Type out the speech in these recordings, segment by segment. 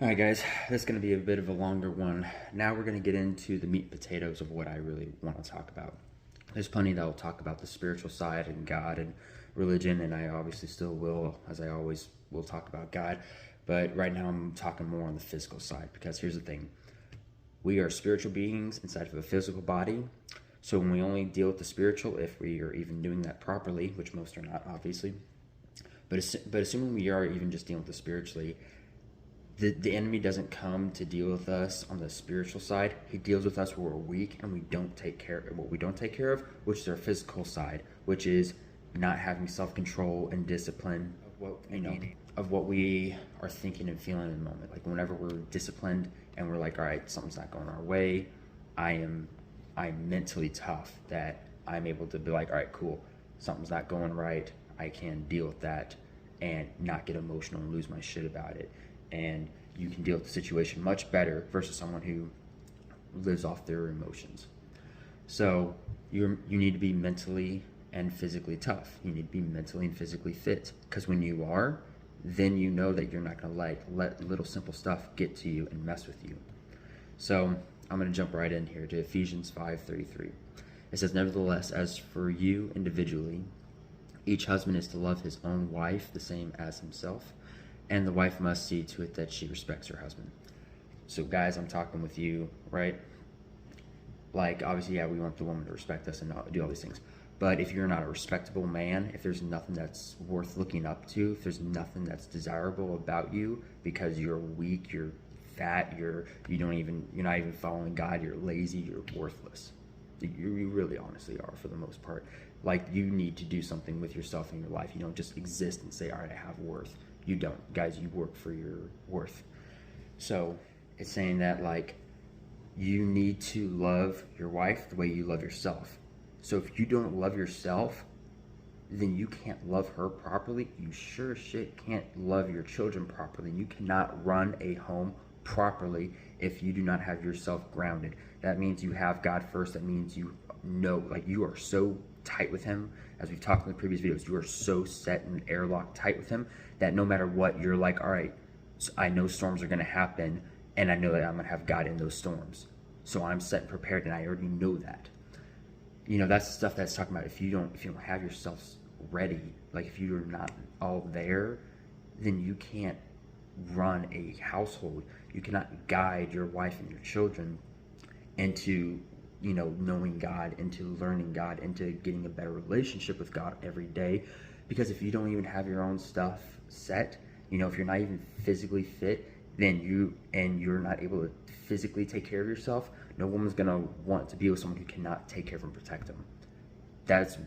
All right, guys, this is going to be a bit of a longer one. Now we're going to get into the meat and potatoes of what I really want to talk about. There's plenty that will talk about the spiritual side and God and religion, and I obviously still will, as I always will talk about God. But right now I'm talking more on the physical side, because here's the thing. We are spiritual beings inside of a physical body. So when we only deal with the spiritual, if we are even doing that properly, which most are not, obviously, but assuming we are even just dealing with the spiritually, the enemy doesn't come to deal with us on the spiritual side. He deals with us where we're weak and we don't take care of what we don't take care of, which is our physical side, which is not having self-control and discipline of what we are thinking and feeling in the moment. Like whenever we're disciplined and we're like, all right, something's not going our way, I'm mentally tough that I'm able to be like, all right, cool, something's not going right. I can deal with that and not get emotional and lose my shit about it. And you can deal with the situation much better versus someone who lives off their emotions. So you need to be mentally and physically tough. You need to be mentally and physically fit, because when you are, then you know that you're not going to let little simple stuff get to you and mess with you. So I'm going to jump right in here to Ephesians 5:33. It says, "Nevertheless, as for you individually, each husband is to love his own wife the same as himself, and the wife must see to it that she respects her husband." So guys, I'm talking with you, right? Like, obviously, yeah, we want the woman to respect us and not do all these things. But if you're not a respectable man, if there's nothing that's worth looking up to, if there's nothing that's desirable about you because you're weak, you're fat, you're not even following God, you're lazy, you're worthless. You really honestly are, for the most part. Like, you need to do something with yourself in your life. You don't just exist and say, all right, I have worth. You don't. Guys, you work for your worth. So it's saying that, like, you need to love your wife the way you love yourself. So if you don't love yourself, then you can't love her properly. You sure as shit can't love your children properly. You cannot run a home properly if you do not have yourself grounded. That means you have God first. That means you know, like, you are so tight with him, as we've talked in the previous videos. You are so set and airlock tight with him that no matter what, you're like, all right, so I know storms are going to happen, and I know that I'm going to have God in those storms. So I'm set and prepared, and I already know that. You know, that's the stuff that's talking about. If you don't have yourself ready, like if you're not all there, then you can't run a household. You cannot guide your wife and your children into, knowing God, into learning God, into getting a better relationship with God every day. Because if you don't even have your own stuff set, if you're not even physically fit, then you're not able to physically take care of yourself, no woman's gonna want to be with someone who cannot take care of and protect them. That's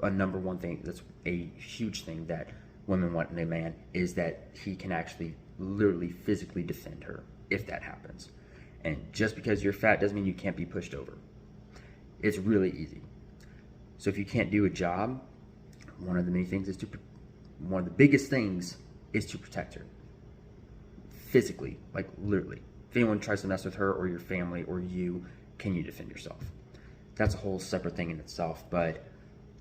a number one thing. That's a huge thing that women want in a man, is that he can actually literally physically defend her if that happens. And just because you're fat doesn't mean you can't be pushed over. It's really easy. So if you can't do a job, one of the biggest things is to protect her physically, like literally. If anyone tries to mess with her or your family or you, can you defend yourself? That's a whole separate thing in itself. But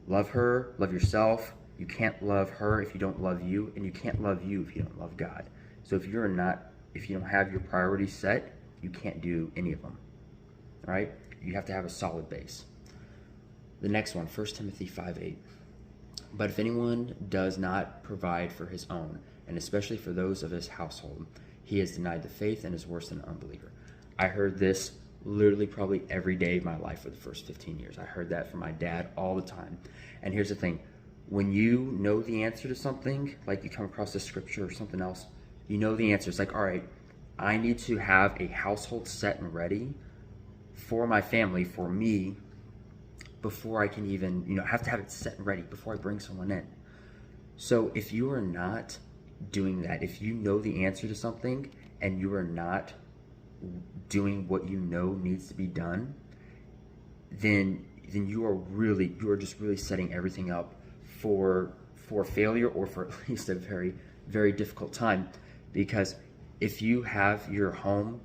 love her, love yourself. You can't love her if you don't love you, and you can't love you if you don't love God. So if you don't have your priorities set, you can't do any of them. All right? You have to have a solid base. The next one, 1 Timothy 5:8. "But if anyone does not provide for his own, and especially for those of his household, he has denied the faith and is worse than an unbeliever." I heard this literally probably every day of my life for the first 15 years. I heard that from my dad all the time. And here's the thing. When you know the answer to something, like you come across a scripture or something else, you know the answer. It's like, all right, I need to have a household set and ready for my family, for me, before I can even, have to have it set and ready before I bring someone in. So if you are not doing that, if you know the answer to something and you are not doing what you know needs to be done, then you are just really setting everything up for failure, or for at least a very, very difficult time. Because if you have your home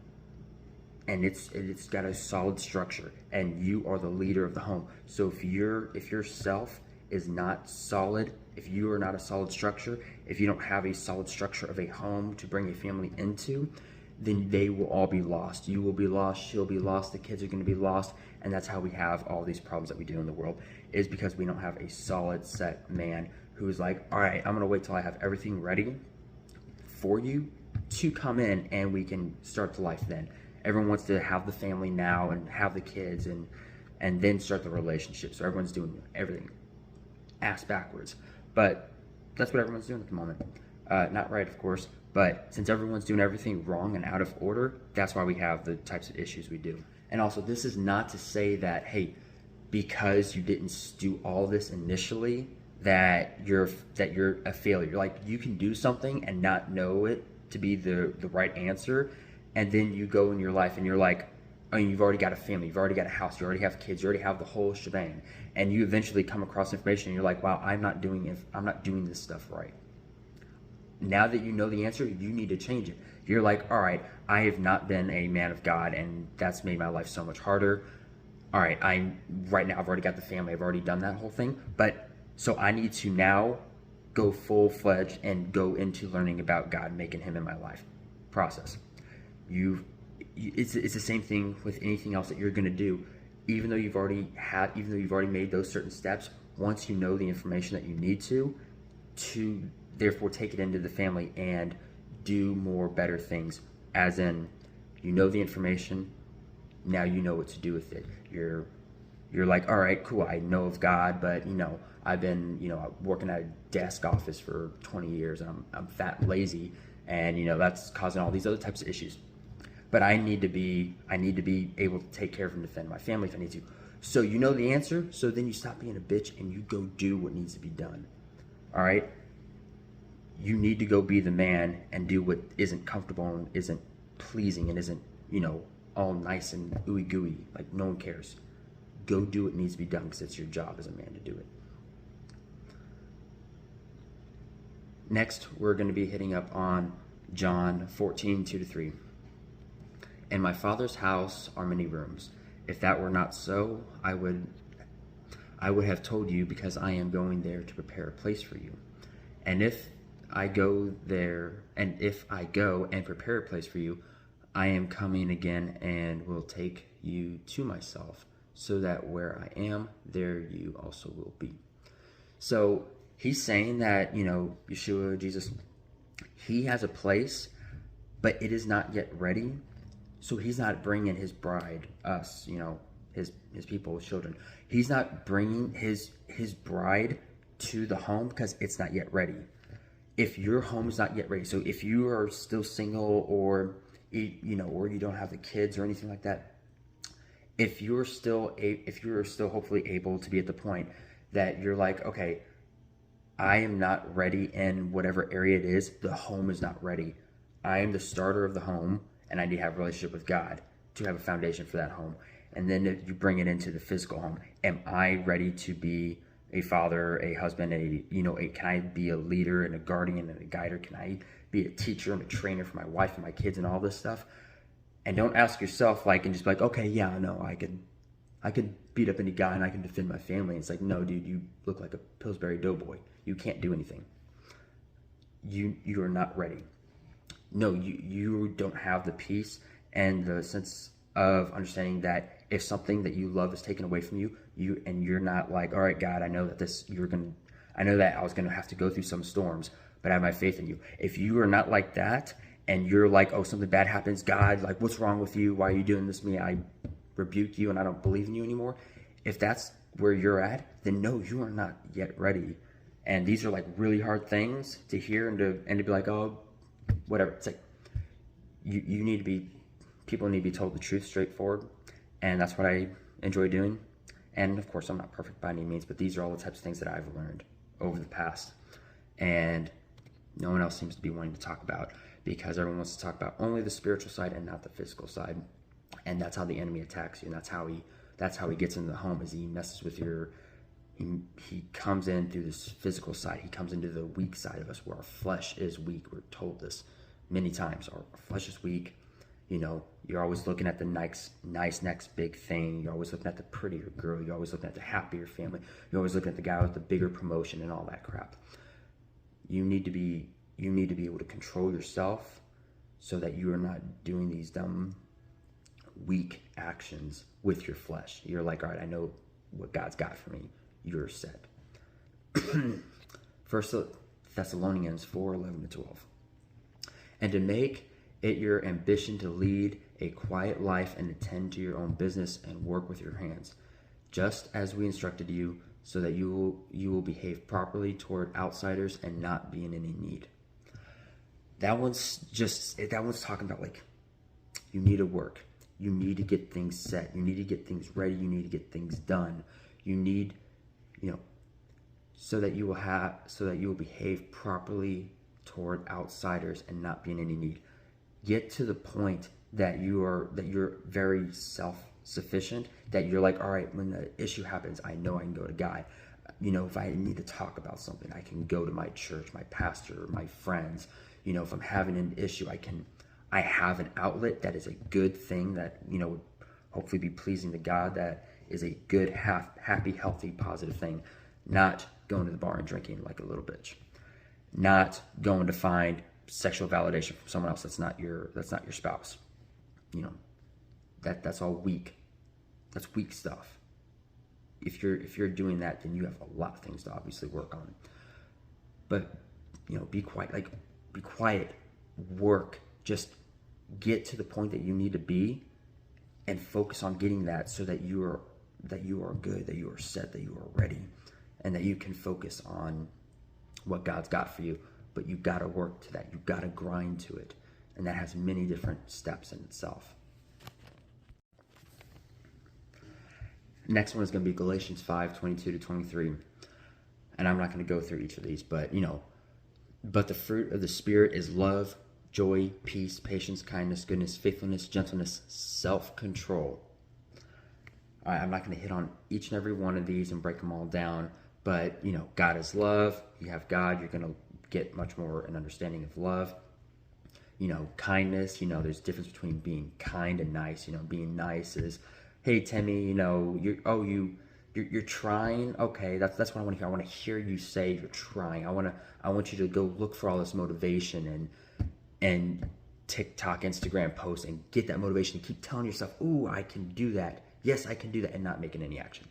and it's got a solid structure and you are the leader of the home, so if yourself is not solid, if you are not a solid structure, if you don't have a solid structure of a home to bring a family into, then they will all be lost. You will be lost, she'll be lost, the kids are going to be lost, and that's how we have all these problems that we do in the world, is because we don't have a solid set man who's like, all right, I'm going to wait till I have everything ready for you to come in and we can start the life then. Everyone wants to have the family now and have the kids and then start the relationship. So everyone's doing everything ass backwards. But that's what everyone's doing at the moment. Not right, of course, but since everyone's doing everything wrong and out of order, that's why we have the types of issues we do. And also, this is not to say that, hey, because you didn't do all this initially, that you're a failure. Like, you can do something and not know it to be the right answer, and then you go in your life and you're like, I mean, you've already got a family, you've already got a house, you already have kids, you already have the whole shebang, and you eventually come across information and you're like, wow, I'm not doing this stuff right. Now that you know the answer, you need to change it. You're like, all right, I have not been a man of God, and that's made my life so much harder. All right, right now I've already got the family, I've already done that whole thing, but so I need to now go full-fledged and go into learning about God, making him in my life process. It's the same thing with anything else that you're going to do. Even though you've already made those certain steps, once you know the information that you need to therefore take it into the family and do more better things, as in, you know the information, now you know what to do with it. You're like, all right, cool, I know of God, but I've been working at a desk office for 20 years and I'm fat and lazy, and that's causing all these other types of issues. But I need to be able to take care of and defend my family if I need to. So you know the answer, so then you stop being a bitch and you go do what needs to be done. All right? You need to go be the man and do what isn't comfortable and isn't pleasing and isn't, all nice and ooey gooey. Like, no one cares. Go do what needs to be done because it's your job as a man to do it. Next, we're going to be hitting up on John 14, 2-3. In my Father's house are many rooms. If that were not so, I would have told you, because I am going there to prepare a place for you. And if I go and prepare a place for you, I am coming again and will take you to myself, so that where I am, there you also will be. So he's saying that, Yeshua, Jesus, he has a place, but it is not yet ready. So he's not bringing his bride, us, his people, his children. He's not bringing his bride to the home because it's not yet ready. If your home is not yet ready, so if you are still single, or or you don't have the kids or anything like that, if you're still hopefully able to be at the point that you're like, okay, I am not ready in whatever area it is, the home is not ready. I am the starter of the home, and I need to have a relationship with God to have a foundation for that home. And then if you bring it into the physical home, am I ready to be a father, a husband, can I be a leader and a guardian and a guider? Can I be a teacher and a trainer for my wife and my kids and all this stuff? And don't ask yourself and just be like, okay, yeah, no, I could beat up any guy and I can defend my family. It's like, no, dude, you look like a Pillsbury Doughboy. You can't do anything. You are not ready. No, you don't have the peace and the sense of understanding that if something that you love is taken away from you, you're not like, all right, God, I know that I was gonna have to go through some storms, but I have my faith in you. If you are not like that, and you're like, oh, something bad happens, God, like, what's wrong with you? Why are you doing this to me? I rebuke you and I don't believe in you anymore. If that's where you're at, then no, you are not yet ready. And these are like really hard things to hear and to be like, oh, whatever. It's like people need to be told the truth straightforward, and that's what I enjoy doing. And of course, I'm not perfect by any means, but these are all the types of things that I've learned over the past, and no one else seems to be wanting to talk about, because everyone wants to talk about only the spiritual side and not the physical side. And that's how the enemy attacks you, and that's how he gets into the home, is he messes with he comes in through this physical side. He comes into the weak side of us, where our flesh is weak. We're told this many times. Our flesh is weak. You're always looking at the nice next big thing. You're always looking at the prettier girl. You're always looking at the happier family. You're always looking at the guy with the bigger promotion and all that crap. You need to be able to control yourself so that you are not doing these dumb, weak actions with your flesh. You're like, all right, I know what God's got for me. You're set. First Thessalonians 4:11-12. And to make it your ambition to lead a quiet life and attend to your own business and work with your hands, just as we instructed you, so that you will behave properly toward outsiders and not be in any need. That one's talking about like, you need to work. You need to get things set. You need to get things ready. You need to get things done. You need, so that you will behave properly toward outsiders and not be in any need. Get to the point that you're very self-sufficient, that you're like, all right, when the issue happens, I know I can go to God. If I need to talk about something, I can go to my church, my pastor, my friends. If I'm having an issue, I have an outlet that is a good thing that, would hopefully be pleasing to God, that is a good, happy, healthy, positive thing. Not going to the bar and drinking like a little bitch. Not going to find sexual validation from someone else that's not your spouse. That's all weak. That's weak stuff. If you're doing that, then you have a lot of things to obviously work on. But be quiet, work, just get to the point that you need to be, and focus on getting that, so that you are good, that you are set, that you are ready, and that you can focus on what God's got for you. But you got to work to that. You got to grind to it, and that has many different steps in itself. Next one is going to be Galatians 5:22-23, and I'm not going to go through each of these, but but the fruit of the Spirit is love, joy, peace, patience, kindness, goodness, faithfulness, gentleness, self-control. All right, I'm not going to hit on each and every one of these and break them all down, but God is love. You have God, you're going to get much more an understanding of love. Kindness, there's a difference between being kind and nice. Being nice is, hey, Timmy, you're trying. Okay, that's what I want to hear. I want to hear you say you're trying. I want you to go look for all this motivation and TikTok, Instagram posts, and get that motivation. Keep telling yourself, ooh, I can do that. Yes, I can do that, and not making any action.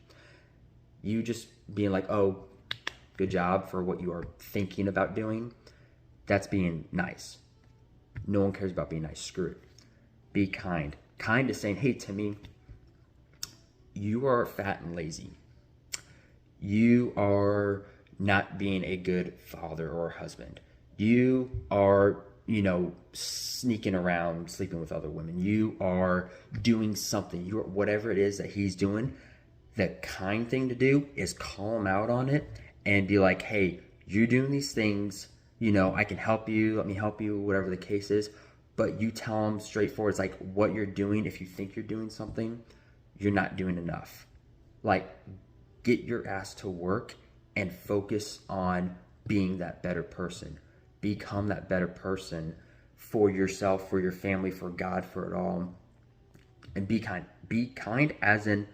You just being like, oh, good job for what you are thinking about doing. That's being nice. No one cares about being nice. Screw it. Be kind. Kind is saying, hey, Timmy, you are fat and lazy. You are not being a good father or husband. You are, sneaking around, sleeping with other women. You are doing something. You are, whatever it is that he's doing, the kind thing to do is call him out on it and be like, hey, you're doing these things. I can help you. Let me help you, whatever the case is. But you tell him straightforward, it's like what you're doing. If you think you're doing something, you're not doing enough. Like, get your ass to work and focus on being that better person. Become that better person for yourself, for your family, for God, for it all. And be kind. Be kind as in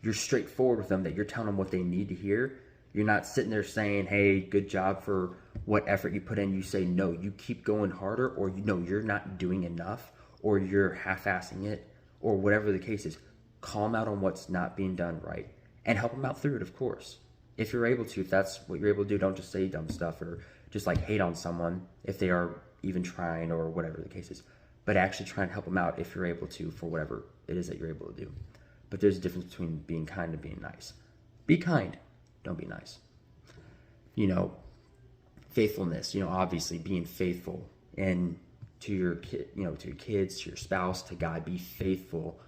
you're straightforward with them, that you're telling them what they need to hear. You're not sitting there saying, hey, good job for what effort you put in. You say, no, you keep going harder, or you're not doing enough, or you're half-assing it, or whatever the case is. Call them out on what's not being done right, and help them out through it, of course. If you're able to, if that's what you're able to do, don't just say dumb stuff or just like hate on someone if they are even trying or whatever the case is. But actually try and help them out if you're able to, for whatever it is that you're able to do. But there's a difference between being kind and being nice. Be kind. Don't be nice. Faithfulness, obviously being faithful, and to your kid, to your kids, to your spouse, to God, be faithful,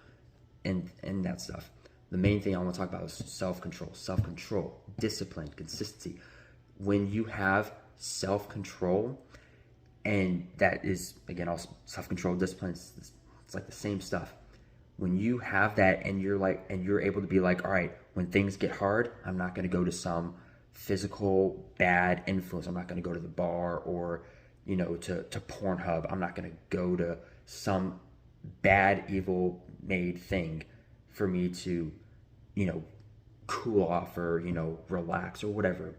and that stuff. The main thing I want to talk about is self-control, discipline, consistency. When you have self-control, and that is, again, also self-control, discipline, it's like the same stuff. When you have that, and you're able to be like, all right, when things get hard, I'm not going to go to some physical bad influence. I'm not going to go to the bar or, to Pornhub. I'm not going to go to some bad, evil made thing for me to, cool off or, relax or whatever.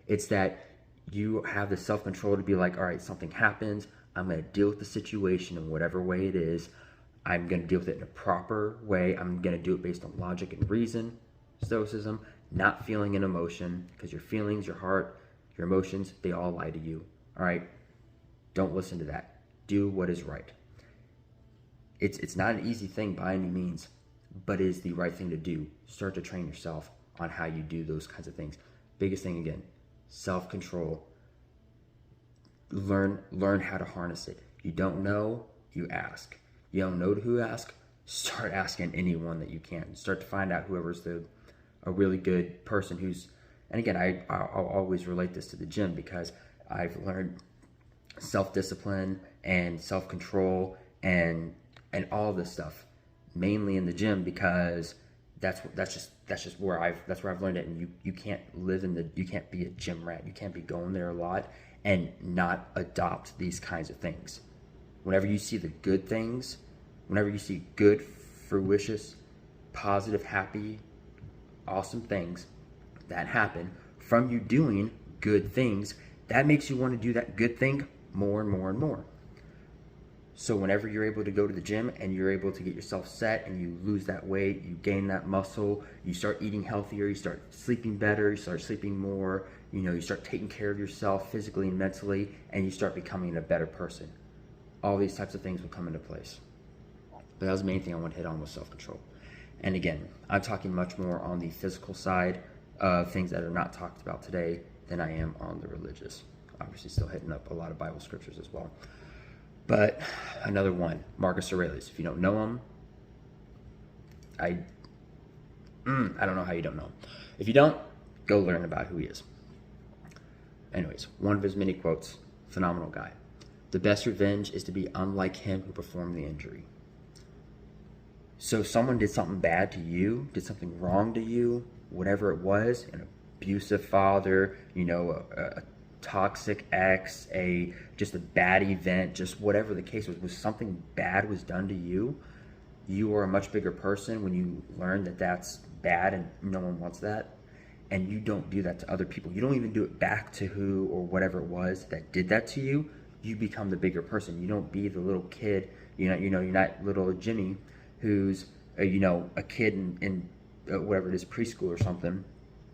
It's that you have the self-control to be like, all right, something happens. I'm going to deal with the situation in whatever way it is. I'm going to deal with it in a proper way. I'm going to do it based on logic and reason, stoicism, not feeling an emotion, because your feelings, your heart, your emotions, they all lie to you. All right? Don't listen to that. Do what is right. It's not an easy thing by any means, but it is the right thing to do. Start to train yourself on how you do those kinds of things. Biggest thing again, self-control. Learn how to harness it. You don't know, you ask. You don't know who to ask, start asking anyone that you can. Start to find out whoever's a really good person who's, and again, I'll always relate this to the gym because I've learned self-discipline and self-control and all this stuff mainly in the gym, because that's just where I've learned it. And you can't you can't be a gym rat. You can't be going there a lot and not adopt these kinds of things. Whenever you see the good things, whenever you see good, fruitious, positive, happy, awesome things that happen from you doing good things, that makes you want to do that good thing more and more and more. So whenever you're able to go to the gym and you're able to get yourself set and you lose that weight, you gain that muscle, you start eating healthier, you start sleeping better, you start sleeping more, you start taking care of yourself physically and mentally, and you start becoming a better person. All these types of things will come into place. But that was the main thing I want to hit on, was self-control. And again, I'm talking much more on the physical side of things that are not talked about today than I am on the religious. Obviously still hitting up a lot of Bible scriptures as well. But another one, Marcus Aurelius. If you don't know him, I don't know how you don't know him. If you don't, go learn about who he is. Anyways, one of his many quotes, phenomenal guy. The best revenge is to be unlike him who performed the injury. So someone did something bad to you, did something wrong to you, whatever it was, an abusive father, a toxic ex, just a bad event, just whatever the case was something bad was done to you, you are a much bigger person when you learn that that's bad and no one wants that. And you don't do that to other people. You don't even do it back to who or whatever it was that did that to you. You become the bigger person. You don't be the little kid, you're not little Jimmy who's a kid in whatever it is, preschool or something,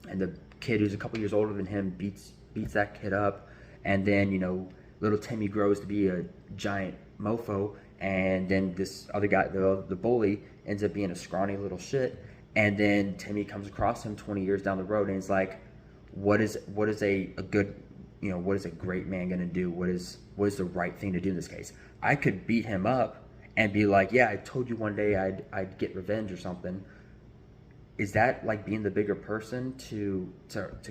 and the kid who's a couple years older than him beats that kid up, and then little Timmy grows to be a giant mofo, and then this other guy, the bully, ends up being a scrawny little shit, and then Timmy comes across him 20 years down the road and is like, what is a good, what is a great man gonna do? What is the right thing to do in this case? I could beat him up and be like, yeah, I told you one day I'd get revenge or something. Is that like being the bigger person to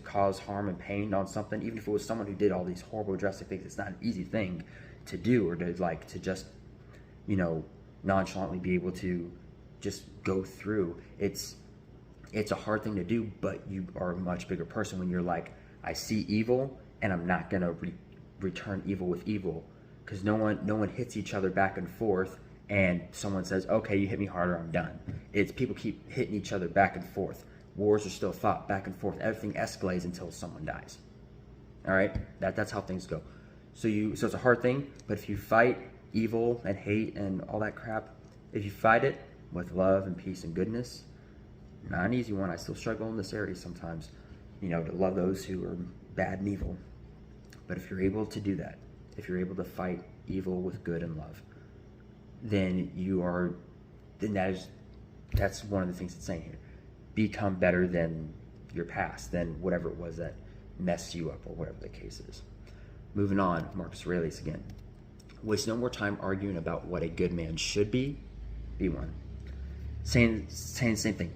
cause harm and pain on something? Even if it was someone who did all these horrible, drastic things, it's not an easy thing to do, or to just, nonchalantly be able to just go through. It's a hard thing to do, but you are a much bigger person when you're like, I see evil and I'm not gonna return evil with evil, because no one hits each other back and forth and someone says, okay, you hit me harder, I'm done. It's people keep hitting each other back and forth. Wars are still fought back and forth. Everything escalates until someone dies. All right, that's how things go. So it's a hard thing, but if you fight evil and hate and all that crap, if you fight it with love and peace and goodness, not an easy one. I still struggle in this area sometimes, to love those who are bad and evil. But if you're able to do that, if you're able to fight evil with good and love, then that's one of the things it's saying here. Become better than your past, than whatever it was that messed you up, or whatever the case is. Moving on, Marcus Aurelius again. Waste no more time arguing about what a good man should be one. Saying the same thing.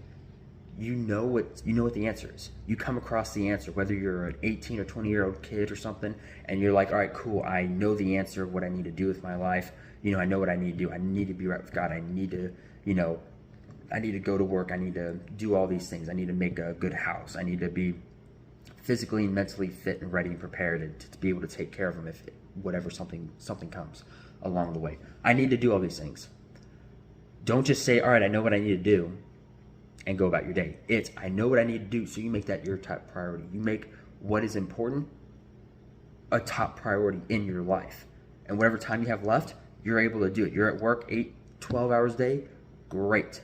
You know what the answer is. You come across the answer, whether you're an 18 or 20-year-old kid or something, and you're like, all right, cool, I know the answer of what I need to do with my life. I know what I need to do. I need to be right with God. I need to, I need to go to work. I need to do all these things. I need to make a good house. I need to be physically and mentally fit and ready and prepared to be able to take care of them if whatever something comes along the way. I need to do all these things. Don't just say, all right, I know what I need to do, and go about your day. It's, I know what I need to do, so you make that your top priority. You make what is important a top priority in your life. and whatever time you have left, you're able to do it. You're at work 8-12 hours a day, great.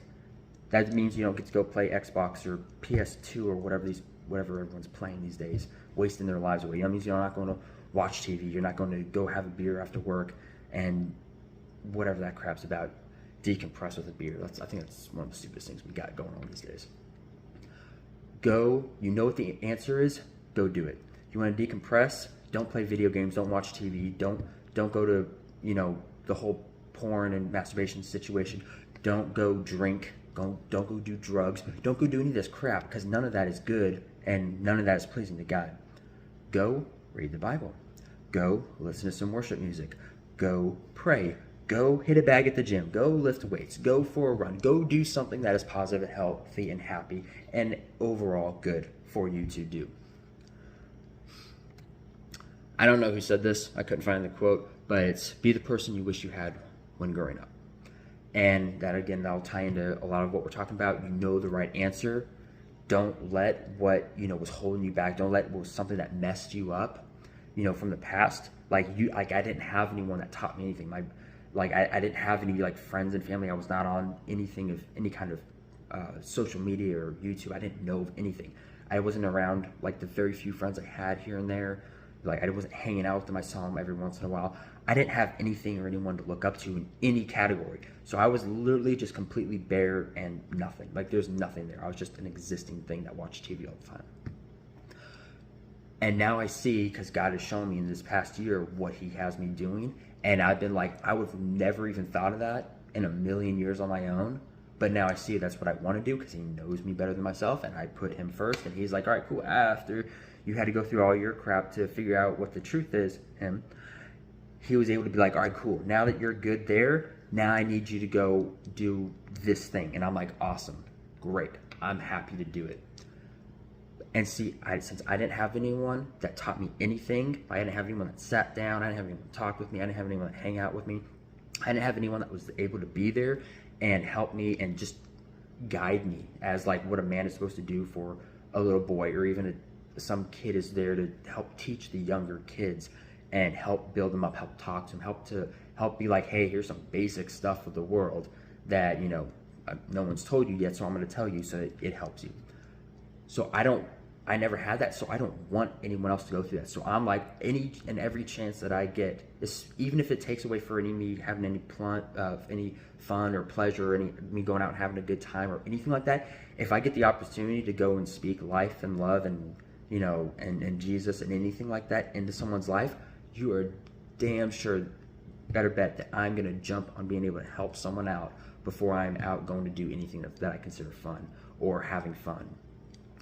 That means you don't get to go play Xbox or PS2 or whatever everyone's playing these days, wasting their lives away. That means you're not going to watch TV. You're not going to go have a beer after work and whatever that crap's about, decompress with a beer. I think that's one of the stupidest things we got going on these days. Go, you know what the answer is, go do it. You want to decompress, don't play video games, don't watch TV, don't go to, the whole porn and masturbation situation. Don't go drink, don't go do drugs, don't go do any of this crap, because none of that is good and none of that is pleasing to God. Go read the Bible. Go listen to some worship music. Go pray. Go hit a bag at the gym. Go lift weights. Go for a run. Go do something that is positive, healthy, and happy, and overall good for you to do. I don't know who said this. I couldn't find the quote, but it's be the person you wish you had when growing up. And that, again, that'll tie into a lot of what we're talking about. You know the right answer. Don't let what, was holding you back. Don't let what was something that messed you up, from the past. I didn't have anyone that taught me anything. I didn't have any friends and family. I was not on anything of any kind of social media or YouTube. I didn't know of anything. I wasn't around the very few friends I had here and there. I wasn't hanging out with them. I saw them every once in a while. I didn't have anything or anyone to look up to in any category. So I was literally just completely bare and nothing. There's nothing there. I was just an existing thing that watched TV all the time. And now I see, because God has shown me in this past year what he has me doing. And I've been I would have never even thought of that in a million years on my own. But now I see that's what I want to do, because he knows me better than myself. And I put him first. And he's like, all right, cool. After you had to go through all your crap to figure out what the truth is, he was able to be like, all right, cool. Now that you're good there, now I need you to go do this thing. And I'm like, awesome. Great. I'm happy to do it. And see, since I didn't have anyone that taught me anything, I didn't have anyone that sat down, I didn't have anyone that talked with me, I didn't have anyone that hang out with me, I didn't have anyone that was able to be there and help me and just guide me as what a man is supposed to do for a little boy, or even some kid is there to help teach the younger kids and help build them up, help talk to them, help be like, hey, here's some basic stuff of the world that, no one's told you yet, so I'm going to tell you so it helps you. So I never had that, so I don't want anyone else to go through that. So I'm any and every chance that I get, even if it takes away for me having any fun or pleasure, or me going out and having a good time or anything like that, if I get the opportunity to go and speak life and love and and Jesus and anything like that into someone's life, you are damn sure, better bet that I'm going to jump on being able to help someone out before I'm out going to do anything that I consider fun or having fun,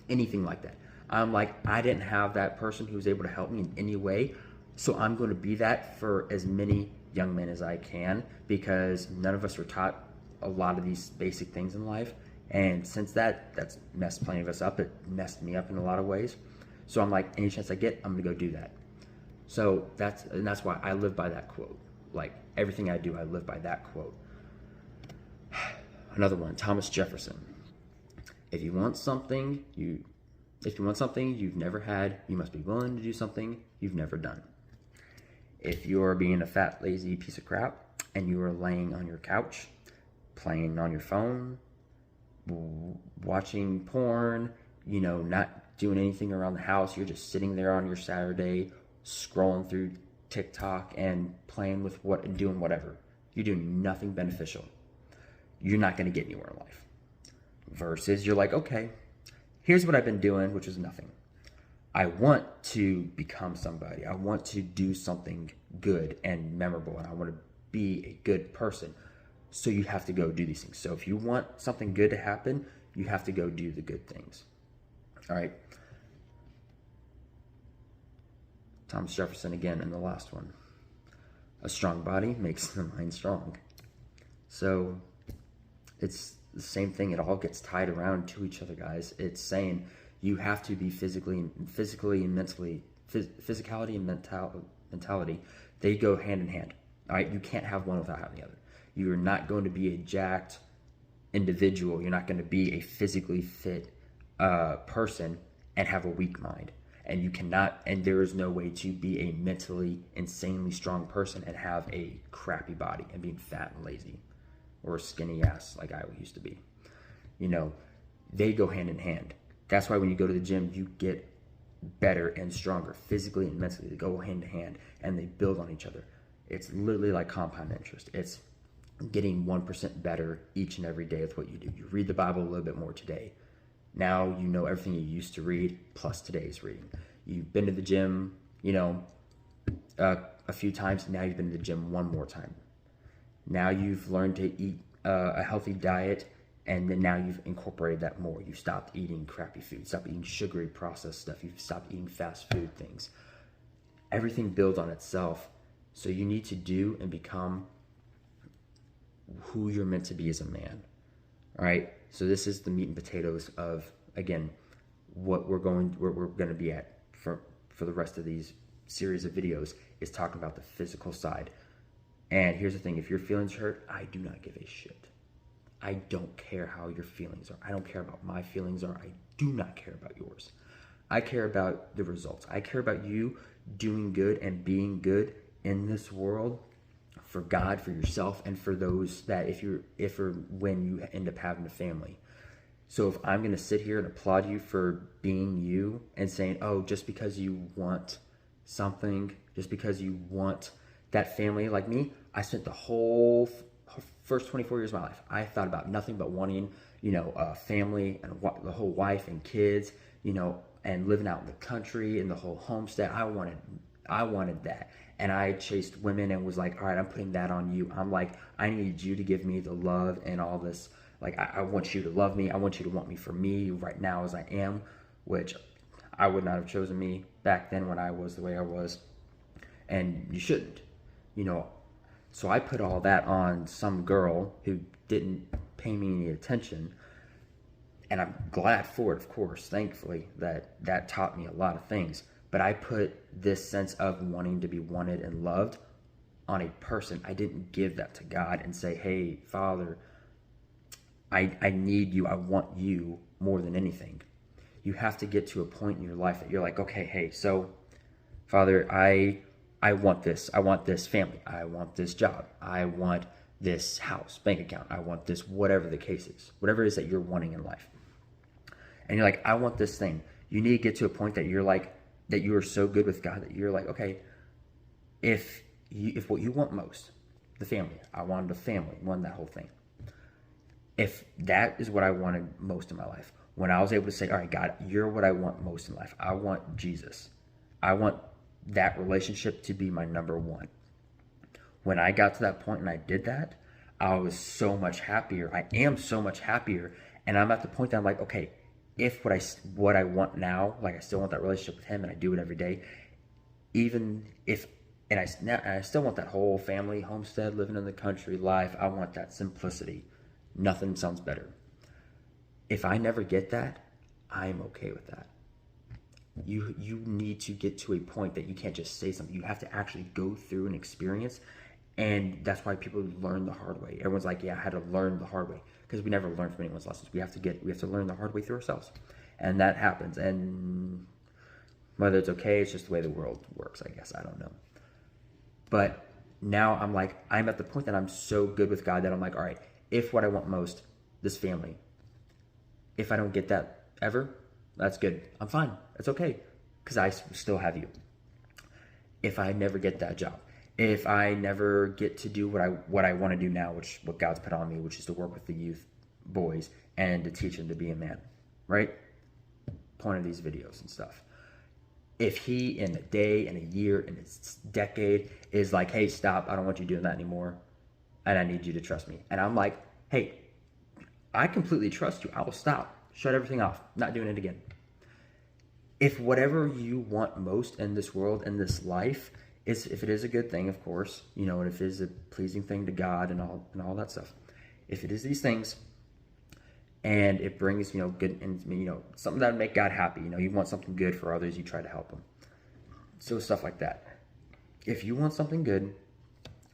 anything like that. I'm I didn't have that person who was able to help me in any way, so I'm going to be that for as many young men as I can, because none of us were taught a lot of these basic things in life. And since that's messed plenty of us up, it messed me up in a lot of ways. So I'm any chance I get, I'm going to go do that. So that's why I live by that quote. Everything I do, I live by that quote. Another one, Thomas Jefferson. If you want something you've never had, you must be willing to do something you've never done. If you're being a fat, lazy piece of crap and you are laying on your couch, playing on your phone, watching porn, not doing anything around the house, you're just sitting there on your Saturday, scrolling through TikTok and playing with doing whatever. You're doing nothing beneficial. You're not going to get anywhere in life. Versus you're okay, here's what I've been doing, which is nothing. I want to become somebody. I want to do something good and memorable, and I want to be a good person. So you have to go do these things. So if you want something good to happen, you have to go do the good things. All right. Thomas Jefferson again in the last one. A strong body makes the mind strong. So it's the same thing. It all gets tied around to each other, guys. It's saying you have to be physically and mentally, physicality and mentality, they go hand in hand. All right. You can't have one without having the other. You're not going to be a jacked individual. You're not going to be a physically fit person and have a weak mind. And you cannot, and there is no way to be a mentally insanely strong person and have a crappy body and being fat and lazy or a skinny ass like I used to be. You know, they go hand in hand. That's why when you go to the gym, you get better and stronger physically and mentally. They go hand in hand and they build on each other. It's literally like compound interest. It's getting 1% better each and every day with what you do. You read the Bible a little bit more today. Now you know everything you used to read plus today's reading. You've been to the gym, you know, a few times. Now you've been to the gym one more time. Now you've learned to eat a healthy diet, and then now you've incorporated that more. You've stopped eating crappy food, stopped eating sugary processed stuff. You've stopped eating fast food things. Everything builds on itself. So you need to do and become who you're meant to be as a man. All right. So this is the meat and potatoes of, again, what we're going to be at for the rest of these series of videos, is talking about the physical side. And here's the thing: if your feelings hurt, I do not give a shit. I don't care how your feelings are. I don't care about my feelings are. I do not care about yours. I care about the results. I care about you doing good and being good in this world for God, for yourself, and for those that if or when you end up having a family. So if I'm going to sit here and applaud you for being you and saying, oh, just because you want something, just because you want that family like me, I spent the whole first 24 years of my life, I thought about nothing but wanting, you know, a family and the whole wife and kids, you know, and living out in the country and the whole homestead. I wanted that. And I chased women and was like, all right, I'm putting that on you. I'm like, I need you to give me the love and all this. Like, I want you to love me. I want you to want me for me right now as I am, which I would not have chosen me back then when I was the way I was. And you shouldn't, you know. So I put all that on some girl who didn't pay me any attention. And I'm glad for it, of course, thankfully, that taught me a lot of things. But I put this sense of wanting to be wanted and loved on a person. I didn't give that to God and say, hey, Father, I need you. I want you more than anything. You have to get to a point in your life that you're like, okay, hey, so Father, I want this. I want this family. I want this job. I want this house, bank account. I want this, whatever the case is, whatever it is that you're wanting in life. And you're like, I want this thing. You need to get to a point that you're like, that you are so good with God that you're like, okay, if what you want most, the family, I wanted a family, wanted that whole thing. If that is what I wanted most in my life, when I was able to say, all right, God, you're what I want most in life. I want Jesus. I want that relationship to be my number one. When I got to that point and I did that, I was so much happier. I am so much happier. And I'm at the point that I'm like, okay, if what I want now, like I still want that relationship with him and I do it every day, even if, and I still want that whole family, homestead, living in the country life. I want that simplicity. Nothing sounds better. If I never get that, I'm okay with that. You need to get to a point that you can't just say something. You have to actually go through an experience. And that's why people learn the hard way. Everyone's like, yeah, I had to learn the hard way. Because we never learn from anyone's lessons. We have to learn the hard way through ourselves. And that happens. And whether it's okay, it's just the way the world works, I guess. I don't know. But now I'm at the point that I'm so good with God that I'm like, all right, if what I want most, this family, if I don't get that ever, that's good. I'm fine. It's okay. Because I still have you. If I never get that job, if I never get to do what I want to do now, what God's put on me, which is to work with the youth boys and to teach them to be a man, right? Point of these videos and stuff. If he in a day, in a year, in a decade is like, hey, stop, I don't want you doing that anymore, and I need you to trust me. And I'm like, hey, I completely trust you. I will stop. Shut everything off. Not doing it again. If whatever you want most in this world, in this life, is, if it is a good thing, of course, you know, and if it is a pleasing thing to God and all that stuff, if it is these things, and it brings, you know, good, and, you know, something that would make God happy, you know, you want something good for others, you try to help them. So stuff like that. If you want something good,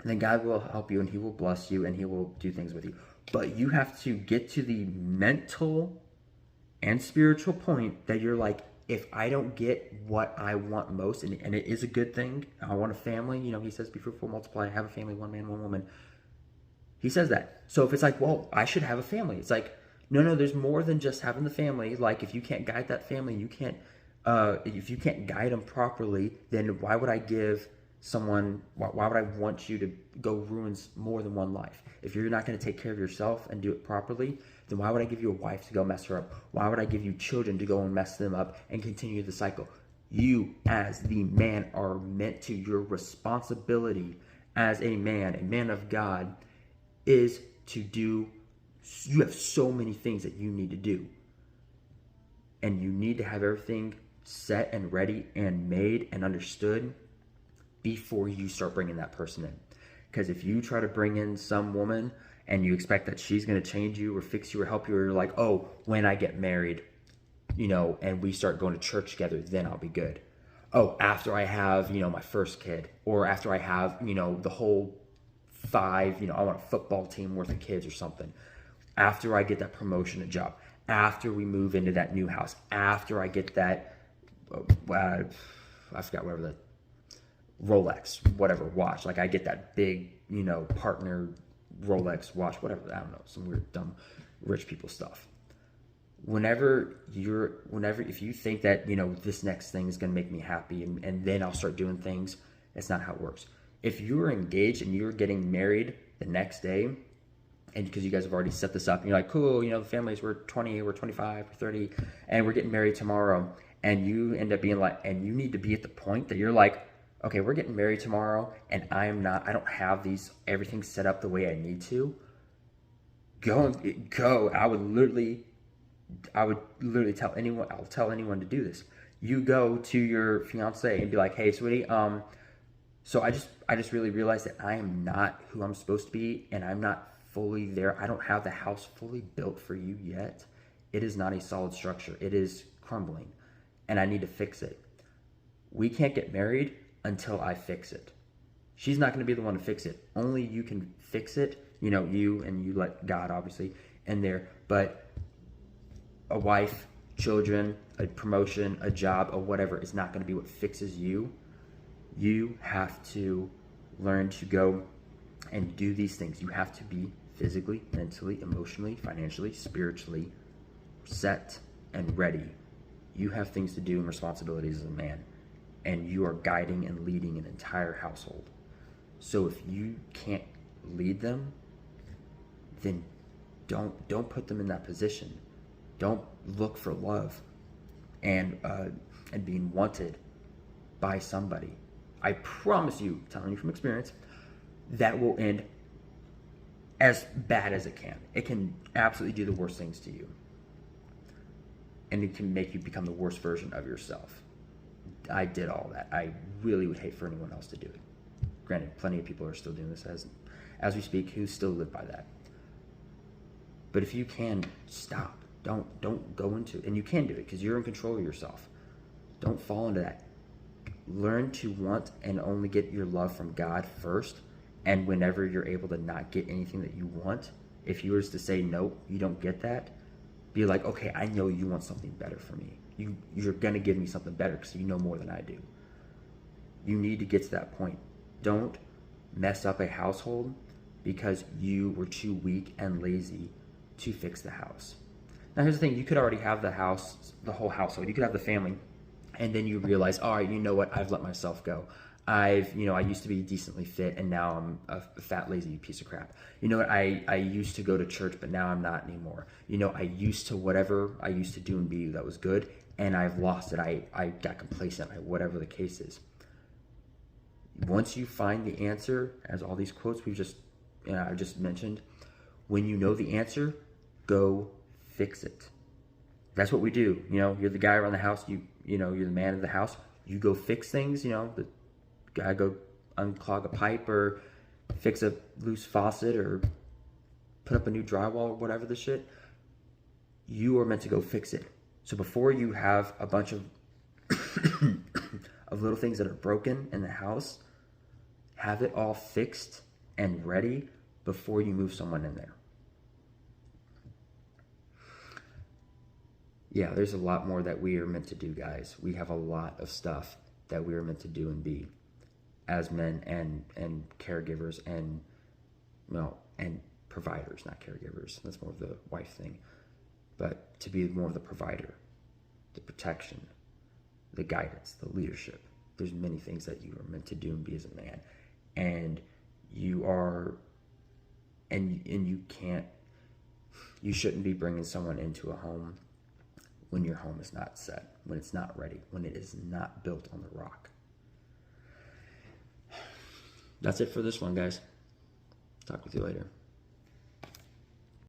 then God will help you and he will bless you and he will do things with you. But you have to get to the mental and spiritual point that you're like, if I don't get what I want most, and it is a good thing, I want a family, he says, be fruitful, multiply, have a family, one man, one woman. He says that. So if it's like, well, I should have a family, it's like, no, there's more than just having the family. Like, if you can't guide that family, if you can't guide them properly, then why would I give someone, why would I want you to go ruin more than one life? If you're not going to take care of yourself and do it properly, then why would I give you a wife to go mess her up? Why would I give you children to go and mess them up and continue the cycle? You, as the man, are meant to, your responsibility as a man of God, is to do, you have so many things that you need to do. And you need to have everything set and ready and made and understood before you start bringing that person in. Because if you try to bring in some woman and you expect that she's going to change you or fix you or help you, or you're like, oh, when I get married, and we start going to church together, then I'll be good. Oh, after I have, my first kid, or after I have, the whole 5, I want a football team worth of kids or something. After I get that promotion at job, after we move into that new house, after I get that, I forgot whatever the Rolex, whatever watch, like I get that big, partner Rolex watch, whatever, I don't know, some weird, dumb, rich people stuff. If you think that, this next thing is going to make me happy and then I'll start doing things, that's not how it works. If you're engaged and you're getting married the next day, and because you guys have already set this up, and you're like, cool, the families, we're 20, we're 25, we're 30, and we're getting married tomorrow, and you end up being like, and you need to be at the point that you're like, okay, we're getting married tomorrow, and I don't have everything set up the way I need to. Go. I would literally tell anyone, I'll tell anyone to do this. You go to your fiance and be like, hey, sweetie, so I just really realized that I am not who I'm supposed to be, and I'm not fully there. I don't have the house fully built for you yet. It is not a solid structure. It is crumbling, and I need to fix it. We can't get married until I fix it. She's not going to be the one to fix it. Only you can fix it. You let God, obviously, in there. But a wife, children, a promotion, a job, or whatever is not going to be what fixes you. You have to learn to go and do these things. You have to be physically, mentally, emotionally, financially, spiritually set and ready. You have things to do and responsibilities as a man, and you are guiding and leading an entire household. So if you can't lead them, then don't put them in that position. Don't look for love and being wanted by somebody. I promise you, telling you from experience, that will end as bad as it can. It can absolutely do the worst things to you. And it can make you become the worst version of yourself. I did all that. I really would hate for anyone else to do it. Granted, plenty of people are still doing this as we speak who still live by that. But if you can, stop. Don't go into it. And you can do it because you're in control of yourself. Don't fall into that. Learn to want and only get your love from God first. And whenever you're able to not get anything that you want, if you were to say, nope, you don't get that, be like, okay, I know you want something better for me. You're going to give me something better because you know more than I do. You need to get to that point. Don't mess up a household because you were too weak and lazy to fix the house. Now, here's the thing. You could already have the house, the whole household. You could have the family. And then you realize, all right, you know what? I've let myself go. I used to be decently fit, and now I'm a fat, lazy piece of crap. You know what? I used to go to church, but now I'm not anymore. I used to whatever I used to do and be that was good, and I've lost it. I got complacent, whatever the case is. Once you find the answer, as all these quotes I just mentioned, when you know the answer, go fix it. That's what we do. You're the guy around the house. You're the man of the house. You go fix things. The guy go unclog a pipe or fix a loose faucet or put up a new drywall or whatever the shit. You are meant to go fix it. So before you have a bunch of of little things that are broken in the house, have it all fixed and ready before you move someone in there. yeah, there's a lot more that we are meant to do, guys. We have a lot of stuff that we are meant to do and be as men and caregivers and, well, and providers, not caregivers. That's more of the wife thing. But to be more of the provider, the protection, the guidance, the leadership. There's many things that you are meant to do and be as a man. And you are, and you shouldn't be bringing someone into a home when your home is not set, when it's not ready, when it is not built on the rock. That's it for this one, guys. Talk with you later.